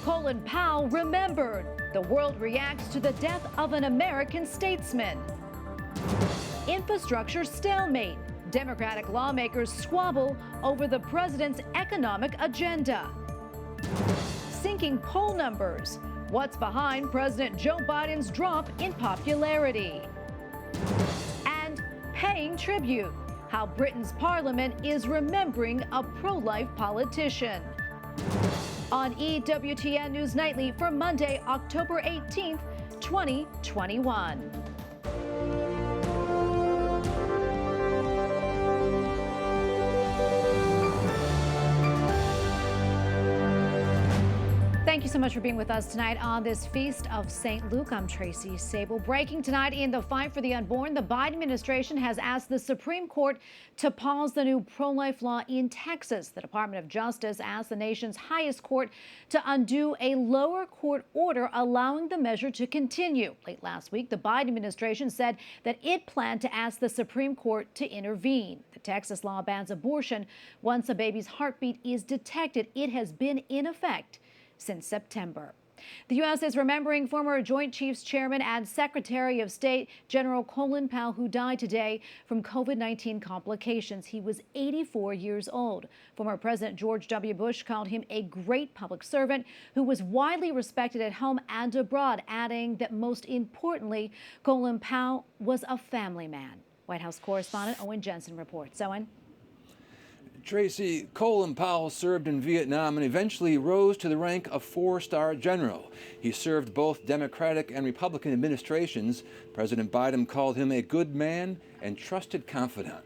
Colin Powell remembered. The world reacts to the death of an American statesman. Infrastructure stalemate. Democratic lawmakers squabble over the president's economic agenda. Sinking poll numbers. What's behind President Joe Biden's drop in popularity? And paying tribute. How Britain's parliament is remembering a pro-life politician. On EWTN News Nightly for Monday, October 18th, 2021. Thank you so much for being with us tonight on this Feast of St. Luke. I'm Tracy Sable. Breaking tonight in the fight for the unborn, the Biden administration has asked the Supreme Court to pause the new pro-life law in Texas. The Department of Justice asked the nation's highest court to undo a lower court order allowing the measure to continue. Late last week, the Biden administration said that it planned to ask the Supreme Court to intervene. The Texas law bans abortion once a baby's heartbeat is detected. It has been in effect since September. The U.S. is remembering former Joint Chiefs Chairman and Secretary of State General Colin Powell, who died today from COVID-19 complications. He was 84 years old. Former President George W. Bush called him a great public servant who was widely respected at home and abroad, adding that most importantly, Colin Powell was a family man. White House correspondent Owen Jensen reports. Owen? Tracy, Colin Powell served in Vietnam and eventually rose to the rank of four-star general. He served both Democratic and Republican administrations. President Biden called him a good man and trusted confidant.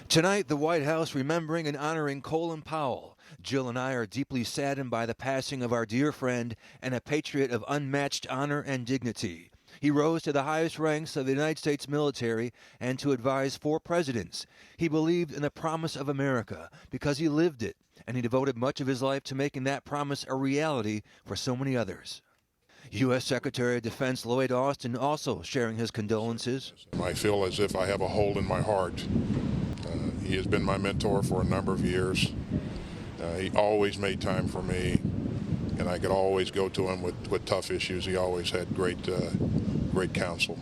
Tonight, the White House remembering and honoring Colin Powell. Jill and I are deeply saddened by the passing of our dear friend and a patriot of unmatched honor and dignity. He rose to the highest ranks of the United States military and to advise 4 presidents. He believed in the promise of America because he lived it, and he devoted much of his life to making that promise a reality for so many others. U.S. Secretary of Defense Lloyd Austin also sharing his condolences. I feel as if I have a hole in my heart. He has been my mentor for a number of years. He always made time for me, and I could always go to him with tough issues. He always had great counsel.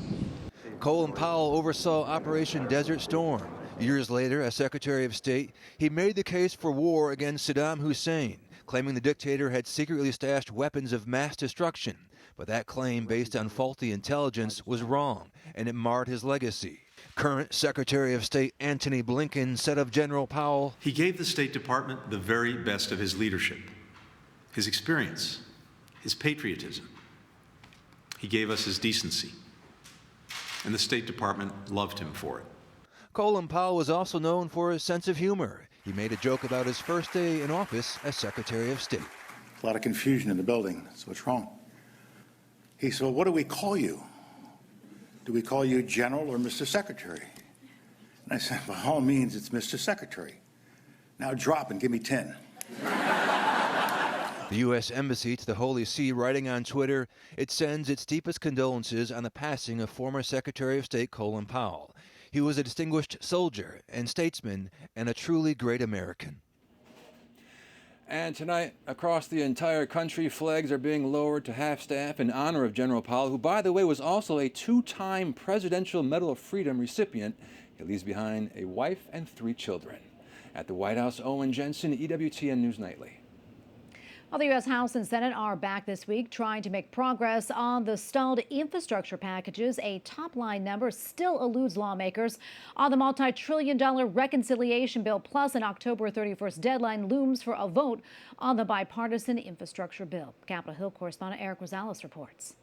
Colin Powell oversaw Operation Desert Storm. Years later, as Secretary of State, he made the case for war against Saddam Hussein, claiming the dictator had secretly stashed weapons of mass destruction. But that claim, based on faulty intelligence, was wrong, and it marred his legacy. Current Secretary of State Antony Blinken said of General Powell, "He gave the State Department the very best of his leadership, his experience, his patriotism. He gave us his decency, and the State Department loved him for it." Colin Powell was also known for his sense of humor. He made a joke about his first day in office as Secretary of State. A lot of confusion in the building. So what's wrong? He said, "Well, what do we call you? Do we call you General or Mr. Secretary?" And I said, "By all means, it's Mr. Secretary. Now drop and give me 10. The U.S. Embassy to the Holy See writing on Twitter, it sends its deepest condolences on the passing of former Secretary of State Colin Powell. He was a distinguished soldier and statesman and a truly great American. And tonight, across the entire country, flags are being lowered to half-staff in honor of General Powell, who, by the way, was also a 2-time Presidential Medal of Freedom recipient. He leaves behind a wife and 3 children. At the White House, Owen Jensen, EWTN News Nightly. Well, the U.S. House and Senate are back this week trying to make progress on the stalled infrastructure packages. A top-line number still eludes lawmakers on the multi-trillion-dollar reconciliation bill. Plus, an October 31st deadline looms for a vote on the bipartisan infrastructure bill. Capitol Hill correspondent Eric Rosales reports.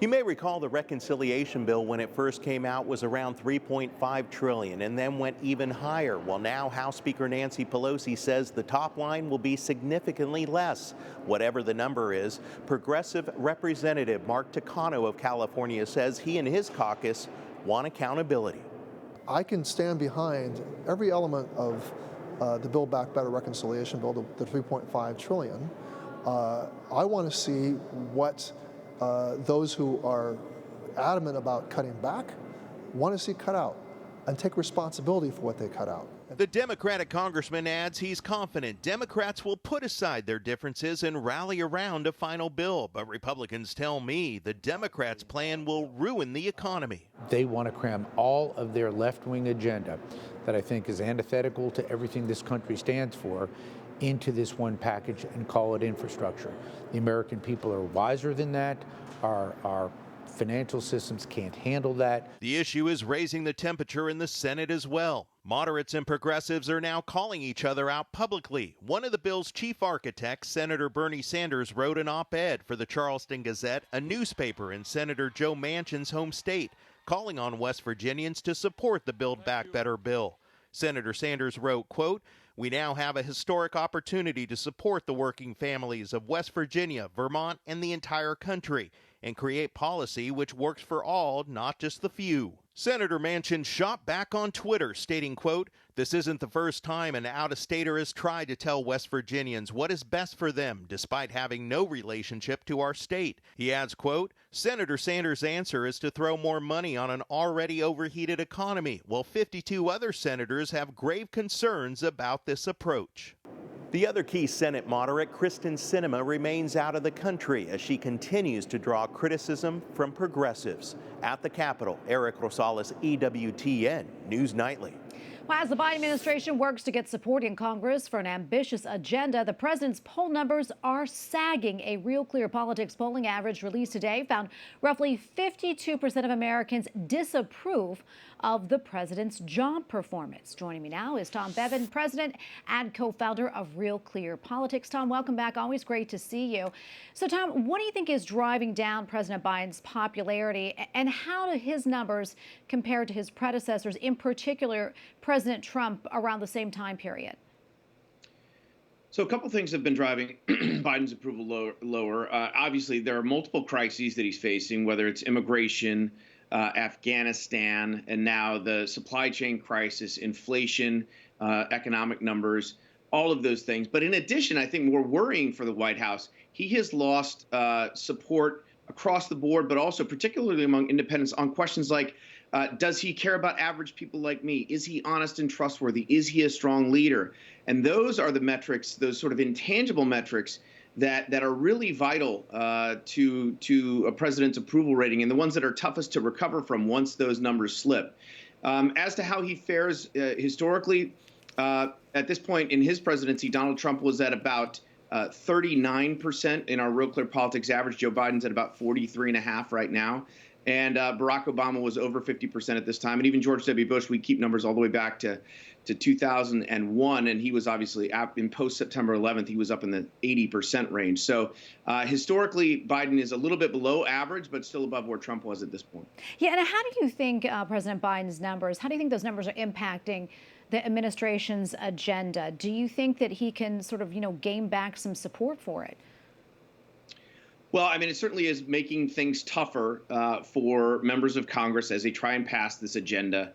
You may recall the reconciliation bill when it first came out was around $3.5 trillion and then went even higher. Well, now House Speaker Nancy Pelosi says the top line will be significantly less. Whatever the number is, Progressive Representative Mark Takano of California says he and his caucus want accountability. I can stand behind every element of the Build Back Better reconciliation bill, the $3.5 trillion. I want to see what those who are adamant about cutting back want to see cut out and take responsibility for what they cut out. The Democratic congressman adds he's confident Democrats will put aside their differences and rally around a final bill. But Republicans tell me the Democrats' plan will ruin the economy. They want to cram all of their left-wing agenda that I think is antithetical to everything this country stands for into this one package and call it infrastructure. The American people are wiser than that. Our financial systems can't handle that. The issue is raising the temperature in the Senate as well. Moderates and progressives are now calling each other out publicly. One of the bill's chief architects, Senator Bernie Sanders, wrote an op-ed for the Charleston Gazette, a newspaper in Senator Joe Manchin's home state, calling on West Virginians to support the Build Back Better bill. Senator Sanders wrote, quote, "We now have a historic opportunity to support the working families of West Virginia, Vermont, and the entire country, and create policy which works for all, not just the few." Senator Manchin shot back on Twitter, stating, quote, "This isn't the first time an out-of-stater has tried to tell West Virginians what is best for them, despite having no relationship to our state." He adds, quote, "Senator Sanders' answer is to throw more money on an already overheated economy, while 52 other senators have grave concerns about this approach." The other key Senate moderate, Kristen Sinema, remains out of the country as she continues to draw criticism from progressives. At the Capitol, Eric Rosales, EWTN News Nightly. Well, as the Biden administration works to get support in Congress for an ambitious agenda, the president's poll numbers are sagging. A Real Clear Politics polling average released today found roughly 52% of Americans disapprove of the president's job performance. Joining me now is Tom Bevan, president and co-founder of Real Clear Politics. Tom, welcome back. Always great to see you. So, Tom, what do you think is driving down President Biden's popularity, and how do his numbers compare to his predecessors, in particular President Trump, around the same time period? So a couple things have been driving Biden's approval lower. Obviously, there are multiple crises that he's facing, whether it's immigration, Afghanistan, and now the supply chain crisis, inflation, economic numbers, all of those things. But in addition, I think more worrying for the White House, he has lost support across the board, but also particularly among independents on questions like, does he care about average people like me? Is he honest and trustworthy? Is he a strong leader? And those are the metrics, those sort of intangible metrics that are really vital to a president's approval rating, and the ones that are toughest to recover from once those numbers slip. As to how he fares historically, at this point in his presidency, Donald Trump was at about 39% in our Real Clear Politics average. Joe Biden's at about 43.5% right now. And Barack Obama was over 50% at this time. And even George W. Bush, we keep numbers all the way back to 2001. And he was obviously in post-September 11th, he was up in the 80% range. So historically, Biden is a little bit below average, but still above where Trump was at this point. Yeah, and how do you think President Biden's numbers, how do you think those numbers are impacting the administration's agenda? Do you think that he can sort of, gain back some support for it? Well, I mean, it certainly is making things tougher for members of Congress as they try and pass this agenda.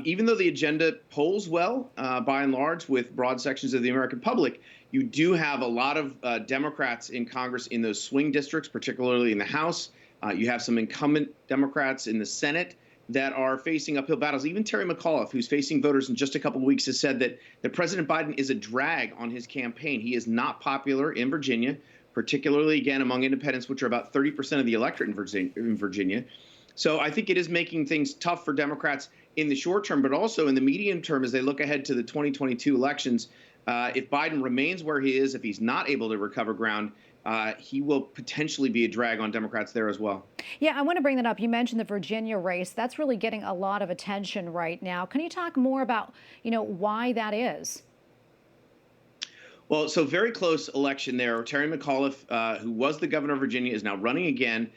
Even though the agenda polls well, by and large, with broad sections of the American public, you do have a lot of Democrats in Congress in those swing districts, particularly in the House. You have some incumbent Democrats in the Senate that are facing uphill battles. Even Terry McAuliffe, who's facing voters in just a couple of weeks, has said that President Biden is a drag on his campaign. He is not popular in Virginia, particularly, again, among independents, which are about 30% of the electorate in Virginia. So I think it is making things tough for Democrats in the short term, but also in the medium term as they look ahead to the 2022 elections. If Biden remains where he is, if he's not able to recover ground, he will potentially be a drag on Democrats there as well. Yeah, I want to bring that up. You mentioned the Virginia race. That's really getting a lot of attention right now. Can you talk more about, why that is? Well, so very close election there. Terry McAuliffe, who was the governor of Virginia, is now running again,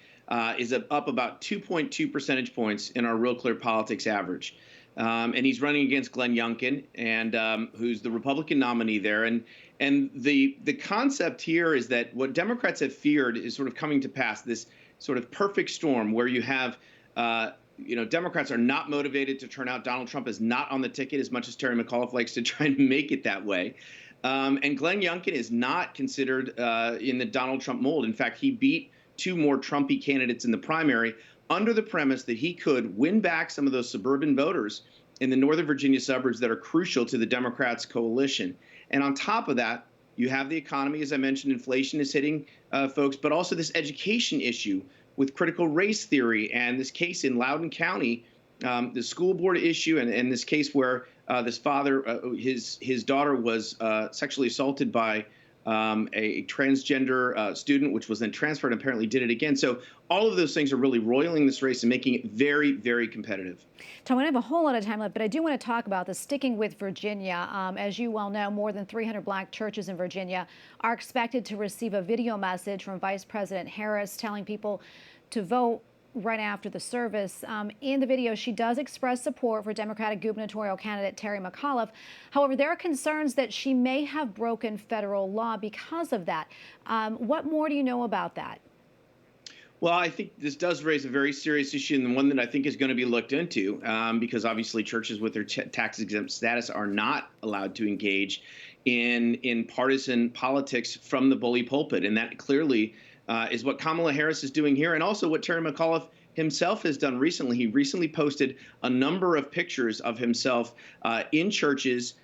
is up about 2.2 percentage points in our Real Clear Politics average. And he's running against Glenn Youngkin, and who's the Republican nominee there. And the concept here is that what Democrats have feared is sort of coming to pass, this sort of perfect storm where you have Democrats are not motivated to turn out. Donald Trump is not on the ticket as much as Terry McAuliffe likes to try and make it that way. And Glenn Youngkin is not considered in the Donald Trump mold. In fact, he beat two more Trumpy candidates in the primary under the premise that he could win back some of those suburban voters in the Northern Virginia suburbs that are crucial to the Democrats' coalition. And on top of that, you have the economy, as I mentioned, inflation is hitting folks, but also this education issue with critical race theory and this case in Loudoun County, the school board issue, and this case where this father, his daughter was sexually assaulted by a transgender student, which was then transferred and apparently did it again. So all of those things are really roiling this race and making it very, very competitive. Tom, we don't have a whole lot of time left, but I do want to talk about this, sticking with Virginia. As you well know, more than 300 black churches in Virginia are expected to receive a video message from Vice President Harris telling people to vote right after the service. In the video, she does express support for Democratic gubernatorial candidate Terry McAuliffe. However, there are concerns that she may have broken federal law because of that. What more do you know about that? Well, I think this does raise a very serious issue, and one that I think is going to be looked into, because obviously churches with their tax-exempt status are not allowed to engage in partisan politics from the bully pulpit, and that clearly is what Kamala Harris is doing here, and also what Terry McAuliffe himself has done recently. He recently posted a number of pictures of himself in churches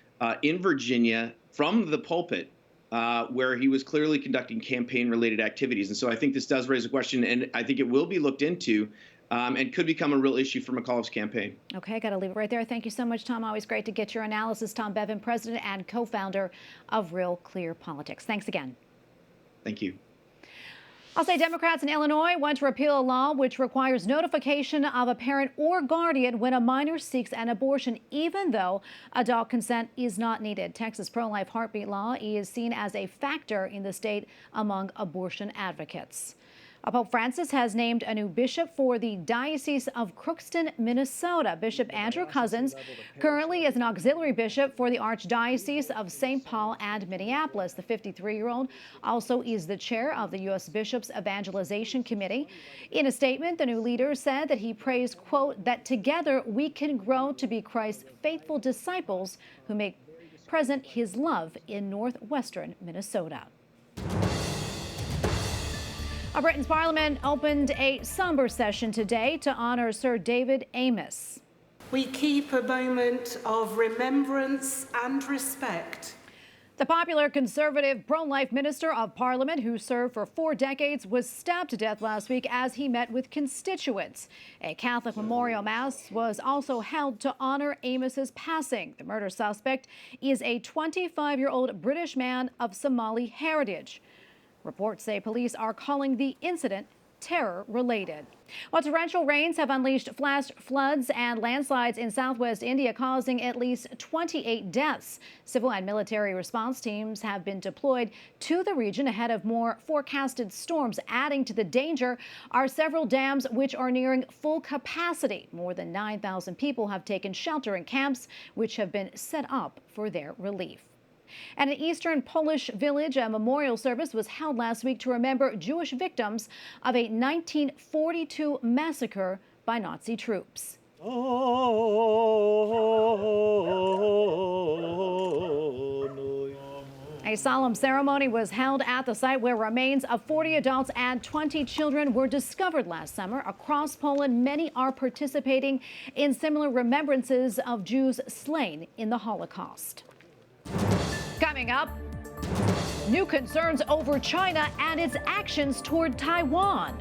in Virginia from the pulpit, where he was clearly conducting campaign-related activities. And so I think this does raise a question, and I think it will be looked into and could become a real issue for McAuliffe's campaign. Okay, got to leave it right there. Thank you so much, Tom. Always great to get your analysis. Tom Bevan, president and co-founder of Real Clear Politics. Thanks again. Thank you. I'll say Democrats in Illinois want to repeal a law which requires notification of a parent or guardian when a minor seeks an abortion, even though adult consent is not needed. Texas pro-life heartbeat law is seen as a factor in the state among abortion advocates. Pope Francis has named a new bishop for the Diocese of Crookston, Minnesota. Bishop Andrew Cousins currently is an auxiliary bishop for the Archdiocese of St. Paul and Minneapolis. The 53-year-old also is the chair of the U.S. Bishops' Evangelization Committee. In a statement, the new leader said that he prays, quote, that together we can grow to be Christ's faithful disciples who make present his love in northwestern Minnesota. Britain's Parliament opened a somber session today to honor Sir David Amess. We keep a moment of remembrance and respect. The popular Conservative pro-life Minister of Parliament, who served for 4 decades, was stabbed to death last week as he met with constituents. A Catholic memorial mass was also held to honor Amess's passing. The murder suspect is a 25-year-old British man of Somali heritage. Reports say police are calling the incident terror-related. Well, torrential rains have unleashed flash floods and landslides in southwest India, causing at least 28 deaths. Civil and military response teams have been deployed to the region ahead of more forecasted storms. Adding to the danger are several dams which are nearing full capacity. More than 9,000 people have taken shelter in camps which have been set up for their relief. At an eastern Polish village, a memorial service was held last week to remember Jewish victims of a 1942 massacre by Nazi troops. A solemn ceremony was held at the site where remains of 40 adults and 20 children were discovered last summer. Across Poland, many are participating in similar remembrances of Jews slain in the Holocaust. Coming up, new concerns over China and its actions toward Taiwan.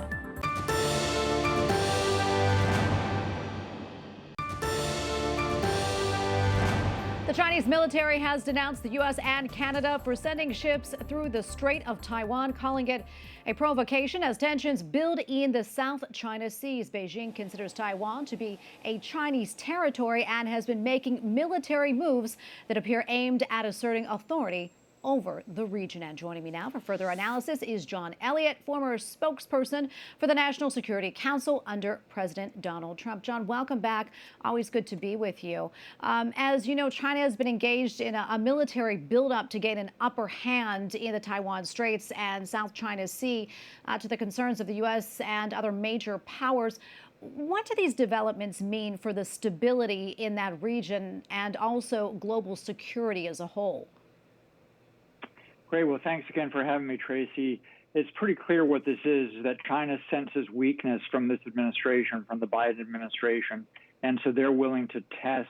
The Chinese military has denounced the U.S. and Canada for sending ships through the Strait of Taiwan, calling it a provocation as tensions build in the South China Seas. Beijing considers Taiwan to be a Chinese territory and has been making military moves that appear aimed at asserting authority over the region. And joining me now for further analysis is John Ullyot, former spokesperson for the National Security Council under President Donald Trump. John, welcome back. Always good to be with you. As you know, China has been engaged in a military buildup to gain an upper hand in the Taiwan Straits and South China Sea to the concerns of the U.S. and other major powers. What do these developments mean for the stability in that region and also global security as a whole? Great. Well, thanks again for having me, Tracy. It's pretty clear what this is, that China senses weakness from this administration, from the Biden administration, and so they're willing to test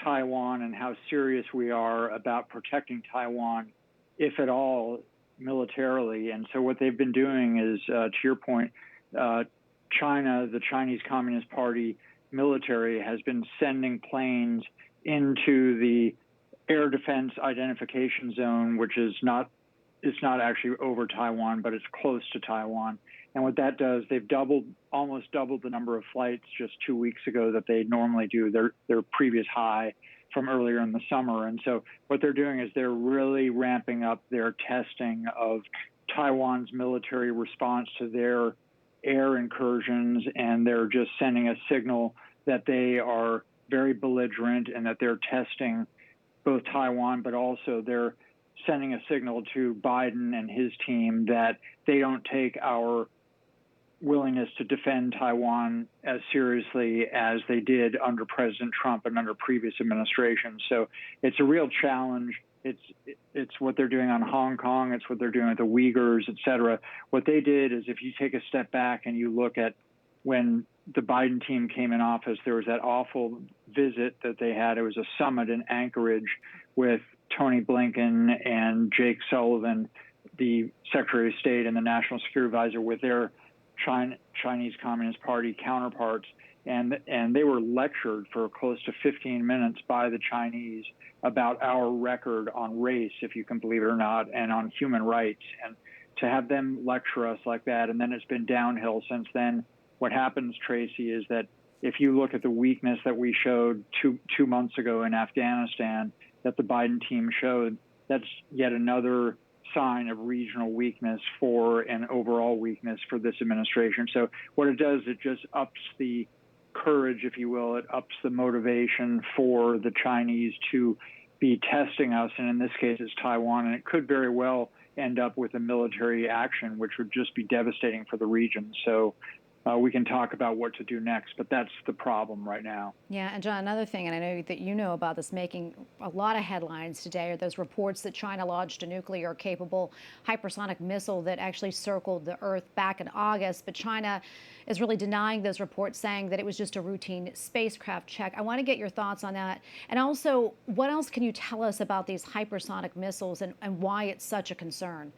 Taiwan and how serious we are about protecting Taiwan, if at all, militarily. And so what they've been doing is, to your point, China, the Chinese Communist Party military, has been sending planes into the air defense identification zone, which is not, it's not actually over Taiwan, but it's close to Taiwan. And what that does, they've almost doubled the number of flights just 2 weeks ago that they normally do, their previous high from earlier in the summer. And so what they're doing is they're really ramping up their testing of Taiwan's military response to their air incursions, and they're just sending a signal that they are very belligerent and that they're testing both Taiwan, but also they're sending a signal to Biden and his team that they don't take our willingness to defend Taiwan as seriously as they did under President Trump and under previous administrations. So it's a real challenge. It's what they're doing on Hong Kong. It's what they're doing with the Uyghurs, et cetera. What they did is, if you take a step back and you look at when the Biden team came in office, there was that awful visit that they had. It was a summit in Anchorage with Tony Blinken and Jake Sullivan, the Secretary of State and the National Security Advisor, with their Chinese Communist Party counterparts. And they were lectured for close to 15 minutes by the Chinese about our record on race, if you can believe it or not, and on human rights. And to have them lecture us like that, and then it's been downhill since then. What happens, Tracy, is that if you look at the weakness that we showed two months ago in Afghanistan, that the Biden team showed, that's yet another sign of regional weakness for an overall weakness for this administration. So what it does, it just ups the courage, if you will. It ups the motivation for the Chinese to be testing us, and in this case it's Taiwan, and it could very well end up with a military action, which would just be devastating for the region. So we can talk about what to do next, but that's the problem right now. Yeah, and John, another thing, and I know that you know about this, making a lot of headlines today, are those reports that China launched a nuclear-capable hypersonic missile that actually circled the Earth back in August, but China is really denying those reports, saying that it was just a routine spacecraft check. I want to get your thoughts on that. And also, what else can you tell us about these hypersonic missiles and why it's such a concern?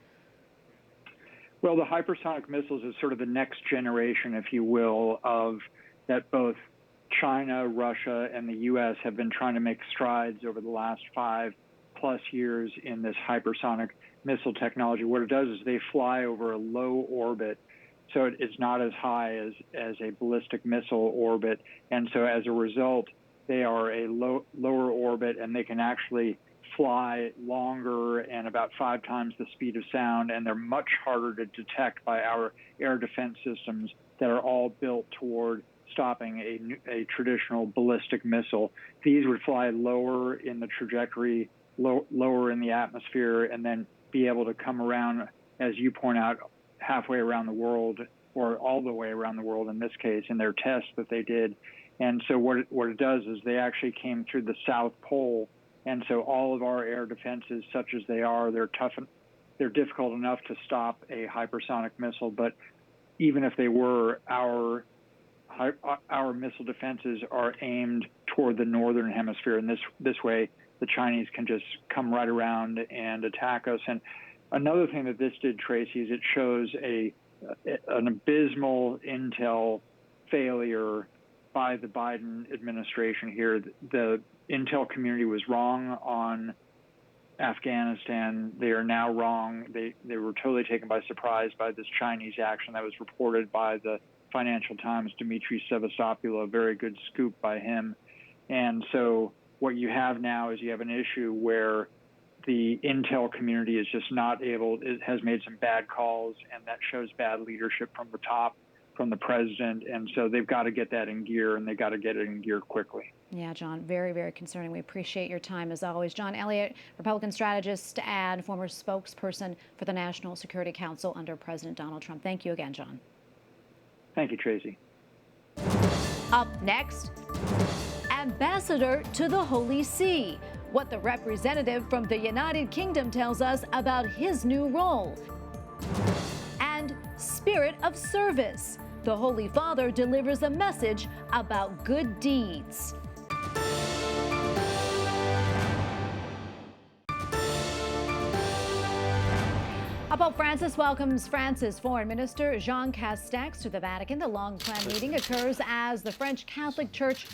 Well, the hypersonic missiles is sort of the next generation, if you will, of that both China, Russia, and the U.S. have been trying to make strides over the last 5+ years in this hypersonic missile technology. What it does is they fly over a low orbit, so it's not as high as a ballistic missile orbit. And so as a result, they are a lower orbit, and they can actually fly longer and about 5 times the speed of sound, and they're much harder to detect by our air defense systems that are all built toward stopping a traditional ballistic missile. These would fly lower in the trajectory, lower in the atmosphere, and then be able to come around, as you point out, halfway around the world, or all the way around the world in this case, in their tests that they did. And so what it does is they actually came through the South Pole. And so all of our air defenses, such as they are, they're difficult enough to stop a hypersonic missile. But even if they were, our missile defenses are aimed toward the northern hemisphere. And this way, the Chinese can just come right around and attack us. And another thing that this did, Tracy, is it shows an abysmal intel failure by the Biden administration here. The intel community was wrong on Afghanistan. They are now wrong. They were totally taken by surprise by this Chinese action that was reported by the Financial Times' Dmitry Sevastopoulos, a very good scoop by him. And so what you have now is you have an issue where the intel community is just not able, it has made some bad calls, and that shows bad leadership from the top, from the president. And so they've got to get that in gear, and they've got to get it in gear quickly. Yeah, John, very, very concerning. We appreciate your time as always. John Ullyot, Republican strategist and former spokesperson for the National Security Council under President Donald Trump. Thank you again, John. Thank you, Tracy. Up next, ambassador to the Holy See. What the representative from the United Kingdom tells us about his new role. And spirit of service. The Holy Father delivers a message about good deeds. Pope Francis welcomes France's Foreign Minister Jean Castex to the Vatican. The long-planned meeting occurs as the French Catholic Church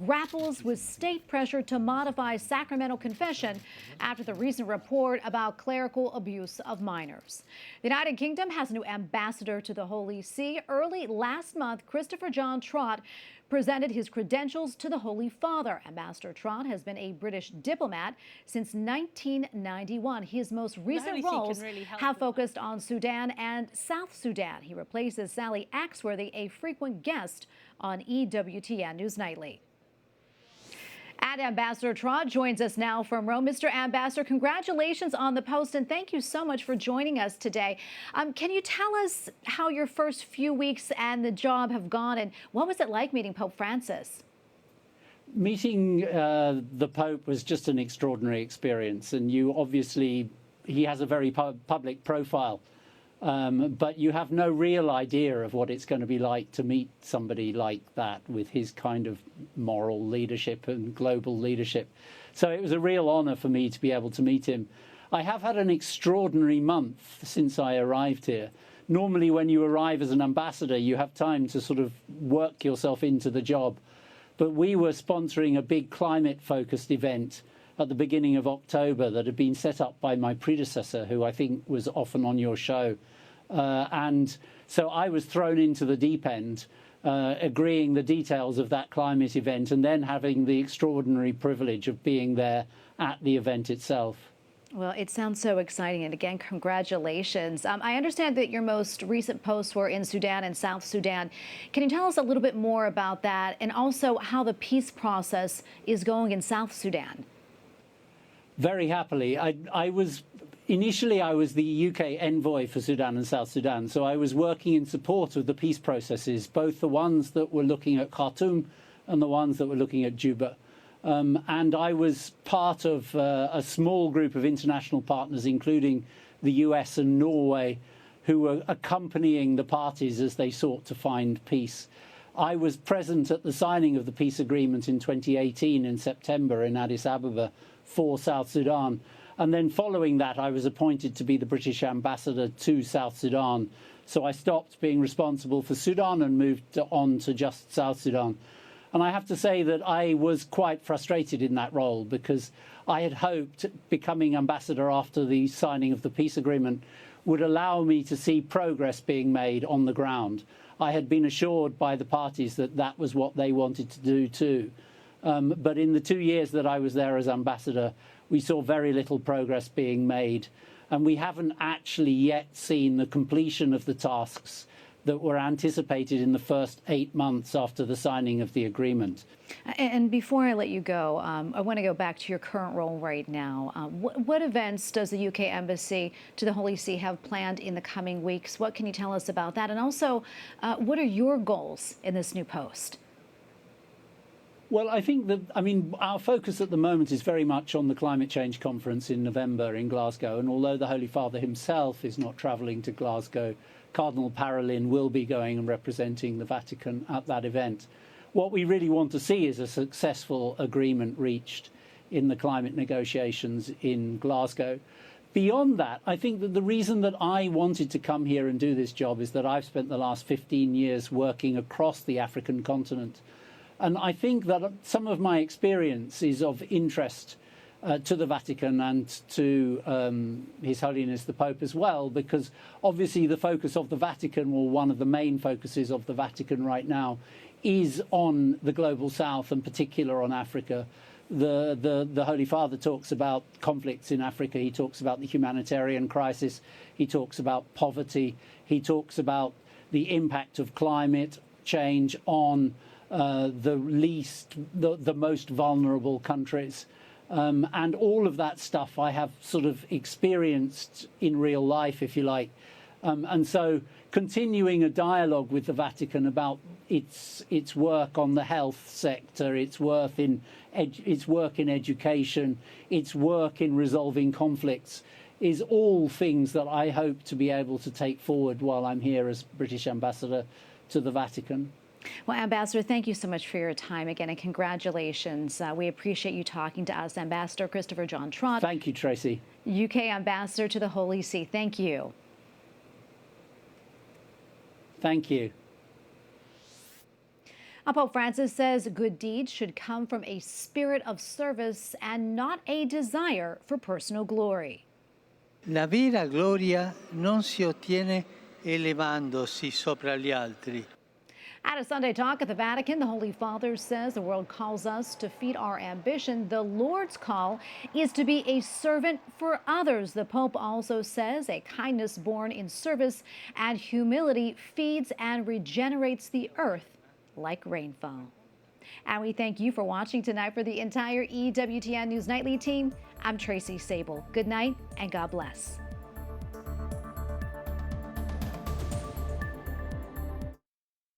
grapples with state pressure to modify sacramental confession after the recent report about clerical abuse of minors. The United Kingdom has a new ambassador to the Holy See. Early last month, Christopher John Trott presented his credentials to the Holy Father. Ambassador Trott has been a British diplomat since 1991. His most recent roles have focused on Sudan and South Sudan. He replaces Sally Axworthy, a frequent guest on EWTN News Nightly. And Ambassador Trott joins us now from Rome. Mr. Ambassador, congratulations on the post, and thank you so much for joining us today. Can you tell us how your first few weeks and the job have gone, and what was it like meeting Pope Francis? Meeting the Pope was just an extraordinary experience, and he has a very public profile. But you have no real idea of what it's going to be like to meet somebody like that with his kind of moral leadership and global leadership. So it was a real honor for me to be able to meet him. I have had an extraordinary month since I arrived here. Normally when you arrive as an ambassador, you have time to sort of work yourself into the job. But we were sponsoring a big climate-focused event at the beginning of October that had been set up by my predecessor, who I think was often on your show. And so I was thrown into the deep end, agreeing the details of that climate event and then having the extraordinary privilege of being there at the event itself. Well, it sounds so exciting. And again, congratulations. I understand that your most recent posts were in Sudan and South Sudan. Can you tell us a little bit more about that, and also how the peace process is going in South Sudan? Very happily. Initially, I was the UK envoy for Sudan and South Sudan, so I was working in support of the peace processes, both the ones that were looking at Khartoum and the ones that were looking at Juba. And I was part of a small group of international partners, including the US and Norway, who were accompanying the parties as they sought to find peace. I was present at the signing of the peace agreement in 2018 in September in Addis Ababa for South Sudan. And then following that, I was appointed to be the British ambassador to South Sudan. So I stopped being responsible for Sudan and moved on to just South Sudan. And I have to say that I was quite frustrated in that role, because I had hoped becoming ambassador after the signing of the peace agreement would allow me to see progress being made on the ground. I had been assured by the parties that that was what they wanted to do too. But in the 2 years that I was there as ambassador, we saw very little progress being made. And we haven't actually yet seen the completion of the tasks that were anticipated in the first 8 months after the signing of the agreement. And before I let you go, I want to go back to your current role right now. What events does the UK Embassy to the Holy See have planned in the coming weeks? What can you tell us about that? And also, what are your goals in this new post? Well, I think that, our focus at the moment is very much on the climate change conference in November in Glasgow. And although the Holy Father himself is not travelling to Glasgow, Cardinal Parolin will be going and representing the Vatican at that event. What we really want to see is a successful agreement reached in the climate negotiations in Glasgow. Beyond that, I think that the reason that I wanted to come here and do this job is that I've spent the last 15 years working across the African continent. And I think that some of my experience is of interest to the Vatican and to His Holiness the Pope as well, because obviously the focus of the Vatican, or one of the main focuses of the Vatican right now, is on the Global South, and particular on Africa. The Holy Father talks about conflicts in Africa. He talks about the humanitarian crisis. He talks about poverty. He talks about the impact of climate change on the most vulnerable countries. And all of that stuff I have sort of experienced in real life, if you like. And so continuing a dialogue with the Vatican about its work on the health sector, its work in education, its work in resolving conflicts, is all things that I hope to be able to take forward while I'm here as British ambassador to the Vatican. Well, Ambassador, thank you so much for your time again, and congratulations. We appreciate you talking to us. Ambassador Christopher John Trott. Thank you, Tracy. UK Ambassador to the Holy See. Thank you. Thank you. Pope Francis says good deeds should come from a spirit of service and not a desire for personal glory. La vera gloria non si ottiene elevandosi sopra gli altri. At a Sunday talk at the Vatican, the Holy Father says the world calls us to feed our ambition. The Lord's call is to be a servant for others. The Pope also says a kindness born in service and humility feeds and regenerates the earth like rainfall. And we thank you for watching tonight. For the entire EWTN News Nightly team, I'm Tracy Sable. Good night and God bless.